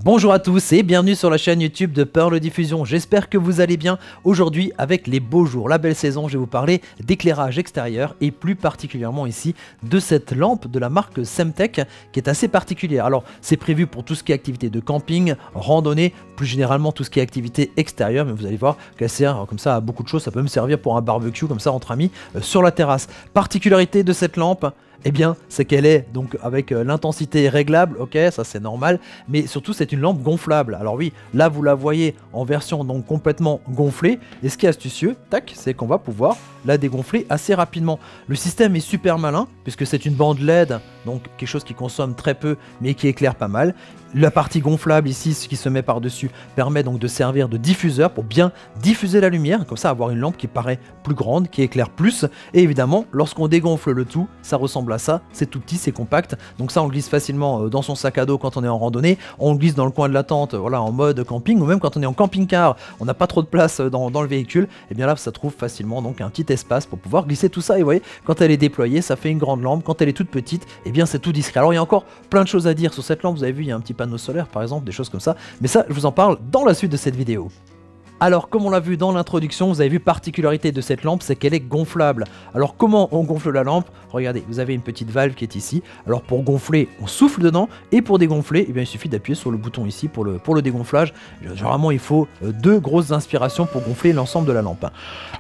Bonjour à tous et bienvenue sur la chaîne YouTube de Pearl Diffusion. J'espère que vous allez bien. Aujourd'hui, avec les beaux jours, la belle saison, je vais vous parler d'éclairage extérieur et plus particulièrement ici de cette lampe de la marque Semtech qui est assez particulière. Alors, c'est prévu pour tout ce qui est activité de camping, randonnée, plus généralement tout ce qui est activité extérieure, mais vous allez voir qu'elle sert comme ça à beaucoup de choses. Ça peut me servir pour un barbecue comme ça entre amis sur la terrasse. Particularité de cette lampe, eh bien, c'est qu'elle est donc avec l'intensité réglable, ok, ça c'est normal, mais surtout c'est une lampe gonflable. Alors oui, là vous la voyez en version donc complètement gonflée, et ce qui est astucieux, tac, c'est qu'on va pouvoir la dégonfler assez rapidement. Le système est super malin, puisque c'est une bande LED, donc quelque chose qui consomme très peu, mais qui éclaire pas mal. La partie gonflable ici, ce qui se met par-dessus, permet donc de servir de diffuseur pour bien diffuser la lumière, comme ça avoir une lampe qui paraît plus grande, qui éclaire plus. Et évidemment, lorsqu'on dégonfle le tout, ça ressemble à ça, c'est tout petit, c'est compact. Donc ça, on le glisse facilement dans son sac à dos quand on est en randonnée, on le glisse dans le coin de la tente, voilà, en mode camping, ou même quand on est en camping-car, on n'a pas trop de place dans le véhicule, et bien là, ça trouve facilement donc un petit espace pour pouvoir glisser tout ça. Et vous voyez, quand elle est déployée, ça fait une grande lampe. Quand elle est toute petite, et bien c'est tout discret. Alors il y a encore plein de choses à dire sur cette lampe. Vous avez vu, il y a un petit panneau solaire par exemple, des choses comme ça, mais ça je vous en parle dans la suite de cette vidéo. Alors comme on l'a vu dans l'introduction, vous avez vu particularité de cette lampe, c'est qu'elle est gonflable. Alors comment on gonfle la lampe? Regardez, vous avez une petite valve qui est ici. Alors pour gonfler, on souffle dedans, et pour dégonfler, eh bien, il suffit d'appuyer sur le bouton ici pour le dégonflage. Généralement il faut deux grosses inspirations pour gonfler l'ensemble de la lampe.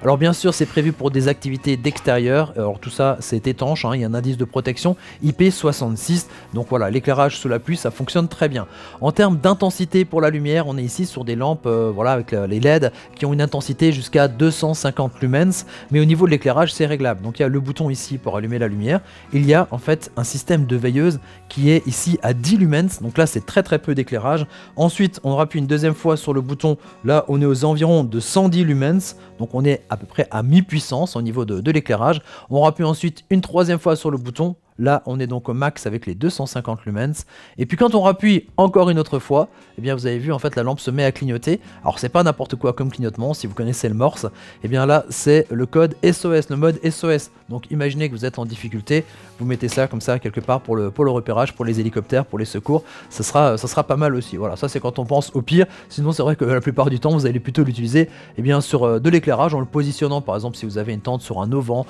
Alors bien sûr c'est prévu pour des activités d'extérieur, alors tout ça c'est étanche, hein. Il y a un indice de protection IP66, donc voilà, l'éclairage sous la pluie ça fonctionne très bien. En termes d'intensité pour la lumière, on est ici sur des lampes voilà, avec les LED qui ont une intensité jusqu'à 250 lumens, mais au niveau de l'éclairage c'est réglable. Donc il y a le bouton ici pour allumer la lumière, il y a en fait un système de veilleuse qui est ici à 10 lumens, donc là c'est très peu d'éclairage. Ensuite on appuie une deuxième fois sur le bouton, là on est aux environs de 110 lumens, donc on est à peu près à mi-puissance au niveau de l'éclairage. On appuie ensuite une troisième fois sur le bouton. Là, on est donc au max avec les 250 lumens. Et puis quand on rappuie encore une autre fois, eh bien vous avez vu en fait la lampe se met à clignoter. Alors c'est pas n'importe quoi comme clignotement, si vous connaissez le Morse, eh bien là c'est le code SOS, le mode SOS. Donc imaginez que vous êtes en difficulté, vous mettez ça comme ça quelque part pour le repérage, pour les hélicoptères, pour les secours, ça sera pas mal aussi. Voilà, ça c'est quand on pense au pire. Sinon c'est vrai que la plupart du temps vous allez plutôt l'utiliser eh bien sur de l'éclairage en le positionnant. Par exemple si vous avez une tente sur un auvent,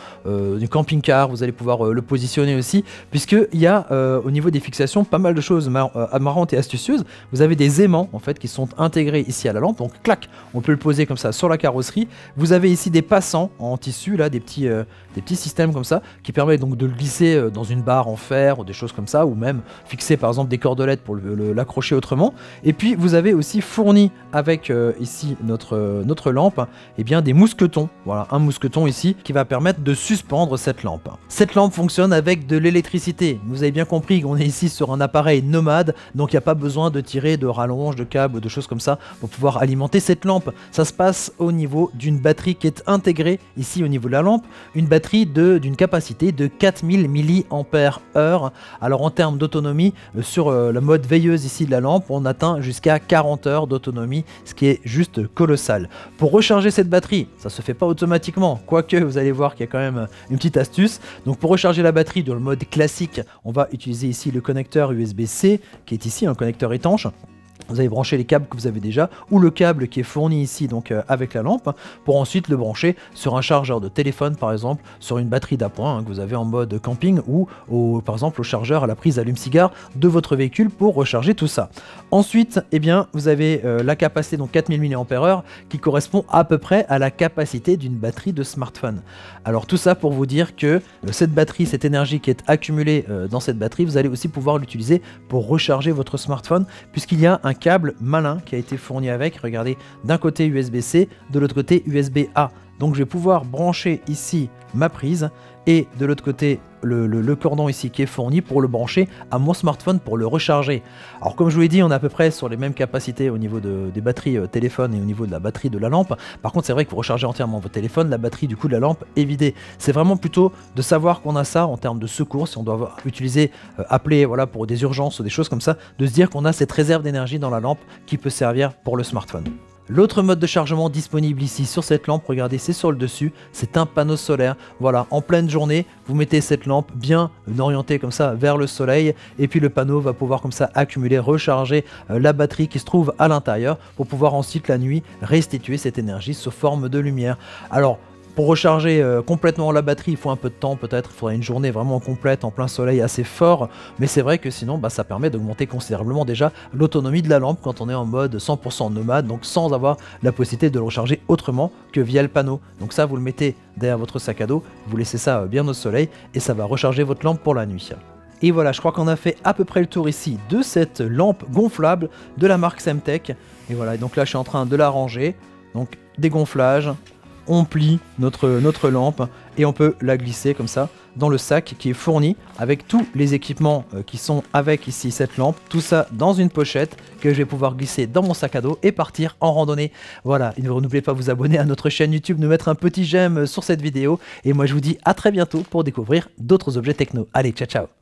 du camping-car, vous allez pouvoir le positionner aussi. Puisqu'il y a au niveau des fixations pas mal de choses marrantes et astucieuses. Vous avez des aimants en fait qui sont intégrés ici à la lampe, donc clac, on peut le poser comme ça sur la carrosserie. Vous avez ici des passants en tissu, là, des petits systèmes comme ça qui permettent donc de le glisser dans une barre en fer ou des choses comme ça, ou même fixer par exemple des cordelettes pour l'accrocher autrement. Et puis vous avez aussi fourni avec ici notre lampe et bien des mousquetons. Voilà, un mousqueton ici qui va permettre de suspendre cette lampe. Cette lampe fonctionne avec de l'électricité. Vous avez bien compris qu'on est ici sur un appareil nomade, donc il n'y a pas besoin de tirer de rallonge, de câbles, de choses comme ça pour pouvoir alimenter cette lampe. Ça se passe au niveau d'une batterie qui est intégrée ici au niveau de la lampe, une batterie d'une capacité de 4000 mAh. Alors en termes d'autonomie, sur la mode veilleuse ici de la lampe, on atteint jusqu'à 40 heures d'autonomie, ce qui est juste colossal. Pour recharger cette batterie, ça se fait pas automatiquement, quoique vous allez voir qu'il y a quand même une petite astuce. Donc pour recharger la batterie dans le mode classique, on va utiliser ici le connecteur USB-C qui est ici un connecteur étanche. Vous allez brancher les câbles que vous avez déjà ou le câble qui est fourni ici donc avec la lampe pour ensuite le brancher sur un chargeur de téléphone par exemple, sur une batterie d'appoint que vous avez en mode camping ou par exemple au chargeur à la prise allume-cigare de votre véhicule pour recharger tout ça. Ensuite, eh bien, vous avez la capacité donc 4000 mAh qui correspond à peu près à la capacité d'une batterie de smartphone. Alors tout ça pour vous dire que cette batterie, cette énergie qui est accumulée dans cette batterie, vous allez aussi pouvoir l'utiliser pour recharger votre smartphone puisqu'il y a un câble malin qui a été fourni avec, regardez, d'un côté USB-C, de l'autre côté USB-A. Donc je vais pouvoir brancher ici ma prise et de l'autre côté le cordon ici qui est fourni pour le brancher à mon smartphone pour le recharger. Alors comme je vous l'ai dit, on est à peu près sur les mêmes capacités au niveau des batteries téléphone et au niveau de la batterie de la lampe. Par contre c'est vrai que pour recharger entièrement votre téléphone, la batterie du coup de la lampe est vidée. C'est vraiment plutôt de savoir qu'on a ça en termes de secours, si on doit utiliser, appeler voilà, pour des urgences ou des choses comme ça, de se dire qu'on a cette réserve d'énergie dans la lampe qui peut servir pour le smartphone. L'autre mode de chargement disponible ici sur cette lampe, regardez, c'est sur le dessus, c'est un panneau solaire. Voilà, en pleine journée, vous mettez cette lampe bien orientée comme ça vers le soleil et puis le panneau va pouvoir comme ça accumuler, recharger la batterie qui se trouve à l'intérieur pour pouvoir ensuite la nuit restituer cette énergie sous forme de lumière. Alors, pour recharger complètement la batterie, il faut un peu de temps peut-être, il faudrait une journée vraiment complète en plein soleil assez fort, mais c'est vrai que sinon ça permet d'augmenter considérablement déjà l'autonomie de la lampe quand on est en mode 100% nomade, donc sans avoir la possibilité de le recharger autrement que via le panneau. Donc ça, vous le mettez derrière votre sac à dos, vous laissez ça bien au soleil et ça va recharger votre lampe pour la nuit. Et voilà, je crois qu'on a fait à peu près le tour ici de cette lampe gonflable de la marque Semtech. Et voilà, donc là je suis en train de la ranger, donc dégonflage. On plie notre lampe et on peut la glisser comme ça dans le sac qui est fourni avec tous les équipements qui sont avec ici cette lampe, tout ça dans une pochette que je vais pouvoir glisser dans mon sac à dos et partir en randonnée. Voilà, n'oubliez pas de vous abonner à notre chaîne YouTube, de mettre un petit j'aime sur cette vidéo et moi je vous dis à très bientôt pour découvrir d'autres objets techno. Allez, ciao ciao.